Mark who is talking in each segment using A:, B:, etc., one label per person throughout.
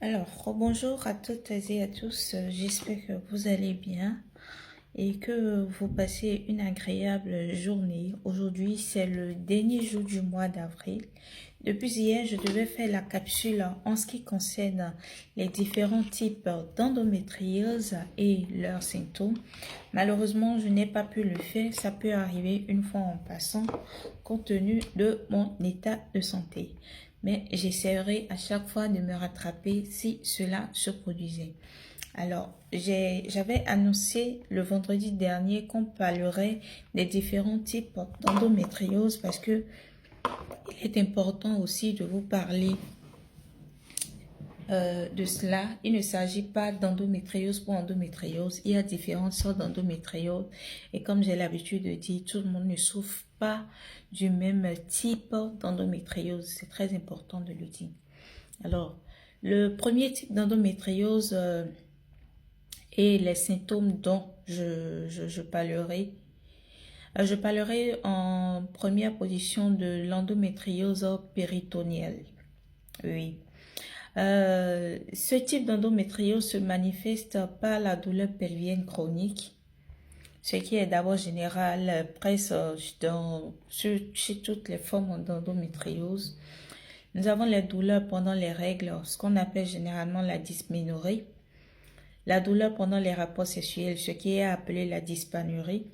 A: Alors, bonjour à toutes et à tous. J'espère que vous allez bien et que vous passez une agréable journée. Aujourd'hui, c'est le dernier jour du mois d'avril. Depuis hier, je devais faire la capsule en ce qui concerne les différents types d'endométriose et leurs symptômes. Malheureusement, je n'ai pas pu le faire. Ça peut arriver une fois en passant, compte tenu de mon état de santé. Mais j'essaierai à chaque fois de me rattraper si cela se produisait. Alors, j'avais annoncé le vendredi dernier qu'on parlerait des différents types d'endométriose parce que il est important aussi de vous parler de cela. Il ne s'agit pas d'endométriose pour endométriose. Il y a différentes sortes d'endométriose. Et comme j'ai l'habitude de dire, tout le monde ne souffre pas du même type d'endométriose. C'est très important de le dire. Alors, le premier type d'endométriose et les symptômes dont je parlerai. Je parlerai en première position de l'endométriose péritonéale. Oui. Ce type d'endométriose se manifeste par la douleur pelvienne chronique, ce qui est d'abord général presque chez toutes les formes d'endométriose. Nous avons les douleurs pendant les règles, ce qu'on appelle généralement la dysménorrhée, la douleur pendant les rapports sexuels, ce qui est appelé la dyspanurie,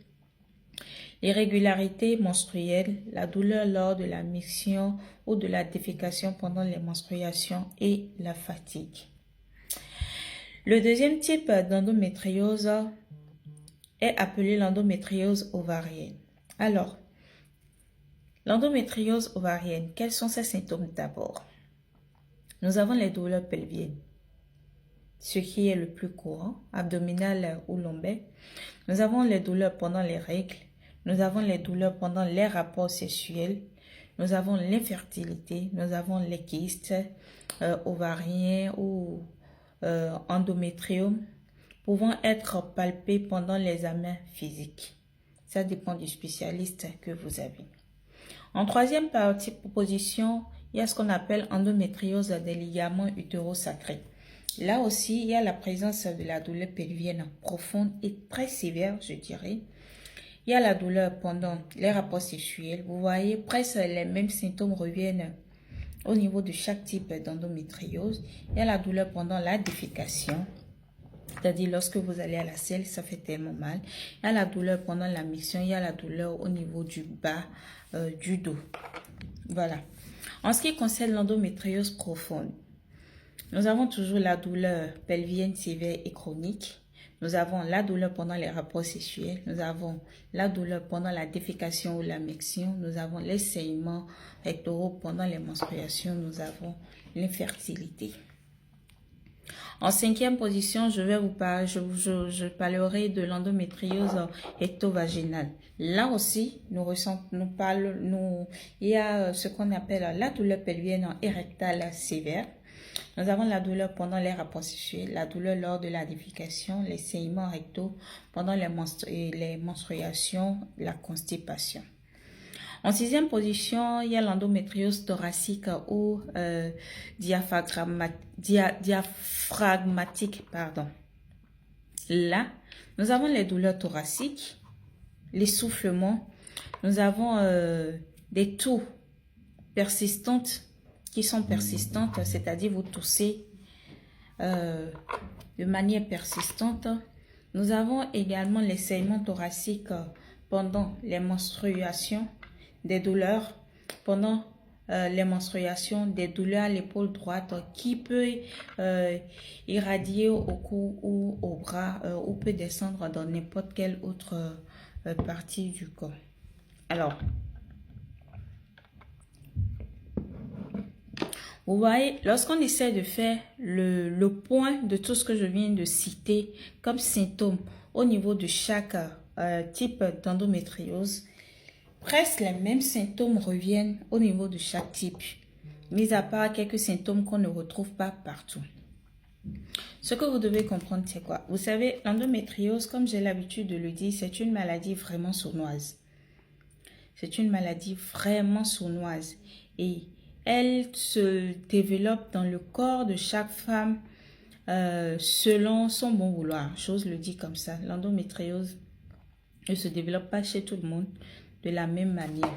A: l'irrégularité menstruelle, la douleur lors de la miction ou de la défécation pendant les menstruations et la fatigue. Le deuxième type d'endométriose est appelé l'endométriose ovarienne. Alors, l'endométriose ovarienne, quels sont ses symptômes d'abord? Nous avons les douleurs pelviennes, ce qui est le plus courant, abdominales ou lombaires. Nous avons les douleurs pendant les règles. Nous avons les douleurs pendant les rapports sexuels. Nous avons l'infertilité. Nous avons les kystes ovariens ou endométrium pouvant être palpés pendant les examens physiques. Ça dépend du spécialiste que vous avez. En troisième position, il y a ce qu'on appelle endométriose des ligaments utérosacrés. Là aussi, il y a la présence de la douleur pelvienne profonde et très sévère, je dirais. Il y a la douleur pendant les rapports sexuels. Vous voyez, presque les mêmes symptômes reviennent au niveau de chaque type d'endométriose. Il y a la douleur pendant la défécation, c'est-à-dire lorsque vous allez à la selle, ça fait tellement mal. Il y a la douleur pendant la miction, il y a la douleur au niveau du bas du dos. Voilà. En ce qui concerne l'endométriose profonde, nous avons toujours la douleur pelvienne sévère et chronique. Nous avons la douleur pendant les rapports sexuels. Nous avons la douleur pendant la défécation ou la miction. Nous avons les saignements rectaux pendant les menstruations. Nous avons l'infertilité. En cinquième position, je parlerai de l'endométriose recto-vaginale. Là aussi, il y a ce qu'on appelle la douleur pelvienne et rectale sévère. Nous avons la douleur pendant les rapports sexuels, la douleur lors de la défécation, les saignements rectaux pendant les menstruations, la constipation. En sixième position, il y a l'endométriose thoracique ou diaphragmatique. Là, nous avons les douleurs thoraciques, l'essoufflement, nous avons des toux persistantes qui sont persistantes, c'est-à-dire vous toussez de manière persistante. Nous avons également les saignements thoraciques pendant les menstruations, des douleurs pendant les menstruations, des douleurs à l'épaule droite qui peut irradier au cou ou au bras ou peut descendre dans n'importe quelle autre partie du corps. Alors, vous voyez, lorsqu'on essaie de faire le point de tout ce que je viens de citer comme symptômes au niveau de chaque type d'endométriose, presque les mêmes symptômes reviennent au niveau de chaque type, mis à part quelques symptômes qu'on ne retrouve pas partout. Ce que vous devez comprendre, c'est quoi? Vous savez, l'endométriose, comme j'ai l'habitude de le dire, c'est une maladie vraiment sournoise. C'est une maladie vraiment sournoise. Et elle se développe dans le corps de chaque femme selon son bon vouloir. J'ose le dire comme ça. L'endométriose ne se développe pas chez tout le monde de la même manière.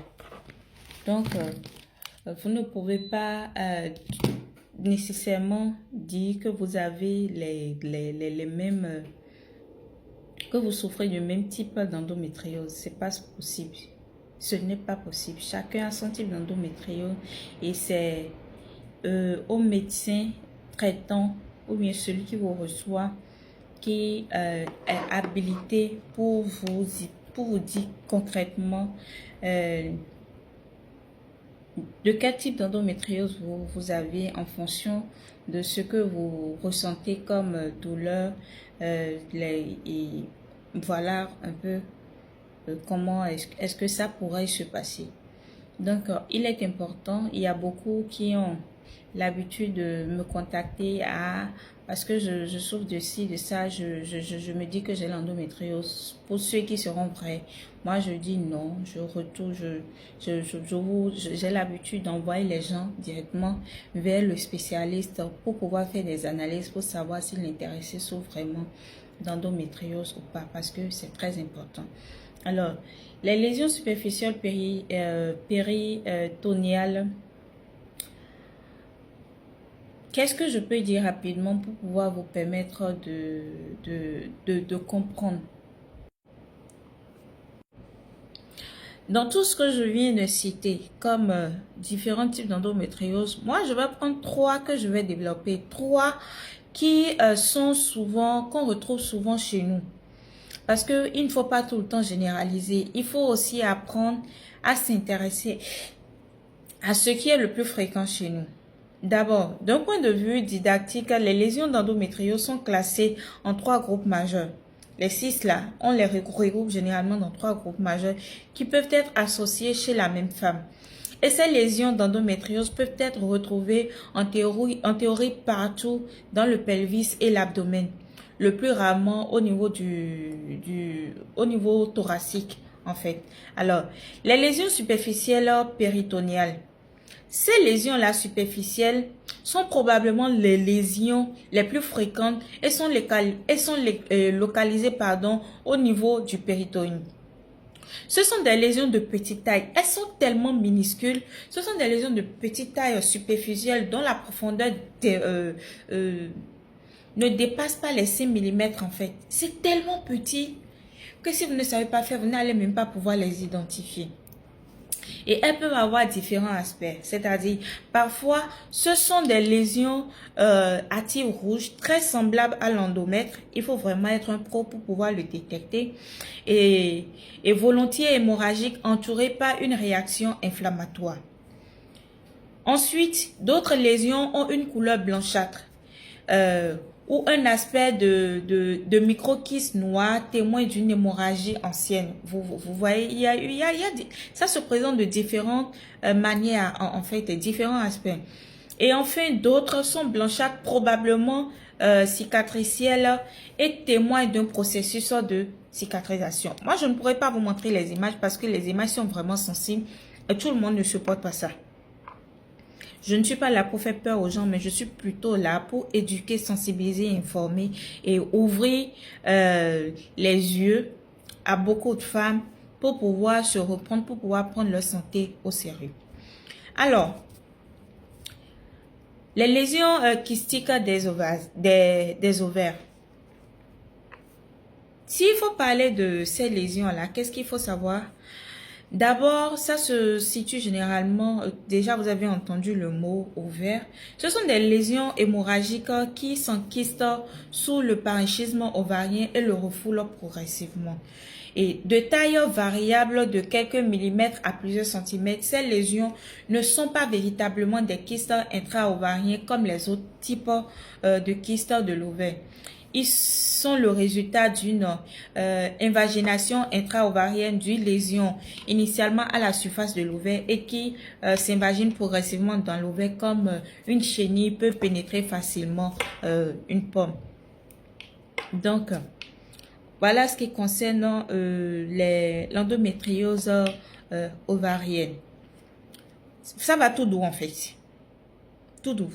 A: Donc, vous ne pouvez pas nécessairement dire que vous avez les mêmes, que vous souffrez du même type d'endométriose. C'est pas possible. Ce n'est pas possible. Chacun a son type d'endométriose et c'est au médecin traitant ou bien celui qui vous reçoit qui est habilité pour vous dire concrètement de quel type d'endométriose vous avez en fonction de ce que vous ressentez comme douleur et voilà un peu comment est-ce que ça pourrait se passer. Donc, il est important, il y a beaucoup qui ont l'habitude de me contacter parce que je souffre de ci, de ça, je me dis que j'ai l'endométriose. Pour ceux qui seront vrais, moi je dis non, je retourne, j'ai l'habitude d'envoyer les gens directement vers le spécialiste pour pouvoir faire des analyses, pour savoir si l'intéressé souffre vraiment d'endométriose ou pas, parce que c'est très important. Alors, les lésions superficielles péritoniales, qu'est-ce que je peux dire rapidement pour pouvoir vous permettre de comprendre? Dans tout ce que je viens de citer, comme différents types d'endométriose, moi je vais prendre 3 que je vais développer. 3 qui sont souvent, qu'on retrouve souvent chez nous. Parce qu'il ne faut pas tout le temps généraliser. Il faut aussi apprendre à s'intéresser à ce qui est le plus fréquent chez nous. D'abord, d'un point de vue didactique, les lésions d'endométriose sont classées en 3 groupes majeurs. Les 6 là, on les regroupe généralement dans 3 groupes majeurs qui peuvent être associés chez la même femme. Et ces lésions d'endométriose peuvent être retrouvées en théorie partout dans le pelvis et l'abdomen. Le plus rarement au niveau au niveau thoracique, en fait. Alors, les lésions superficielles péritoniales. Ces lésions-là superficielles sont probablement les lésions les plus fréquentes et sont localisées au niveau du péritonium. Ce sont des lésions de petite taille. Elles sont tellement minuscules. Ce sont des lésions de petite taille superficielle dont la profondeur ne dépasse pas les 6 mm en fait. C'est tellement petit que si vous ne savez pas faire, vous n'allez même pas pouvoir les identifier. Et elles peuvent avoir différents aspects, c'est-à-dire parfois ce sont des lésions à tige rouge très semblables à l'endomètre. Il faut vraiment être un pro pour pouvoir le détecter et volontiers hémorragique entouré par une réaction inflammatoire. Ensuite, d'autres lésions ont une couleur blanchâtre ou un aspect de micro-kyste noir témoin d'une hémorragie ancienne. Vous voyez, ça se présente de différentes manières, en fait, différents aspects. Et enfin, d'autres sont blanchâtres, probablement cicatricielles et témoignent d'un processus de cicatrisation. Moi, je ne pourrais pas vous montrer les images parce que les images sont vraiment sensibles et tout le monde ne supporte pas ça. Je ne suis pas là pour faire peur aux gens, mais je suis plutôt là pour éduquer, sensibiliser, informer et ouvrir les yeux à beaucoup de femmes pour pouvoir se reprendre, pour pouvoir prendre leur santé au sérieux. Alors, les lésions kystiques des ovaires. S'il faut parler de ces lésions-là, qu'est-ce qu'il faut savoir? D'abord, ça se situe généralement, déjà vous avez entendu le mot ovaire. Ce sont des lésions hémorragiques qui s'enquistent sous le parenchyme ovarien et le refoulent progressivement. Et de taille variable de quelques millimètres à plusieurs centimètres, ces lésions ne sont pas véritablement des kystes intra-ovariens comme les autres types de kystes de l'ovaire. Ils sont le résultat d'une invagination intra-ovarienne d'une lésion initialement à la surface de l'ovaire et qui s'invagine progressivement dans l'ovaire comme une chenille peut pénétrer facilement une pomme. Donc, voilà ce qui concerne l'endométriose ovarienne. Ça va tout doux en fait. tout doux.